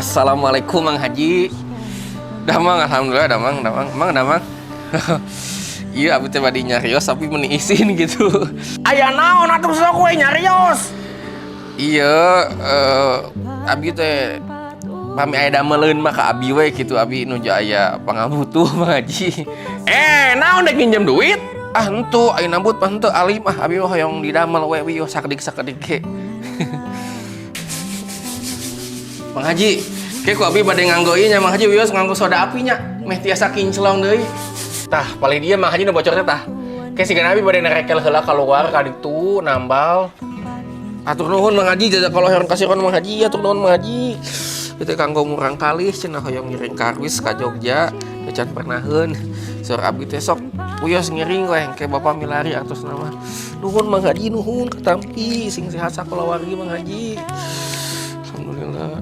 Assalamualaikum Mang Haji. Damang, alhamdulillah damang. Iya, abdi teh badi nyarios tapi meni izin gitu. Aya naon atuh sok we nyarios? Iya, abdi teh pami aya dameleun mah ka abi we gitu. Abi nuju aya pangabutuh Mang Haji. Naon dek nginjem duit? Ah henteu ayeuna nambut mah henteu alim ah abi mah hoyong didamel we wiyo sakedik ge. Mang Haji, kayak ku abi bade nganggo ieu nya Mang Haji wios nganggo soda apinya. Meh tiasa kinclong deui. Tah, paling dia Mang Haji nu bocor teh tah. Kayak siga abi bade narekel heula keluar ka ditu nambal. Atur nuhun Mang Haji, jajak kalau heron kasiron Mang Haji, atur nuhun Mang Haji. Itu kanggo murang kalih cenah hoyong ngiring karwis ka Jogja, can pernaheun. Seur abdi teh sok wios ngiring we engke Bapak milari atos nama. Nuhun Mang Haji, nuhun katampi sing sehat sakulawargi Mang Haji. Alhamdulillah.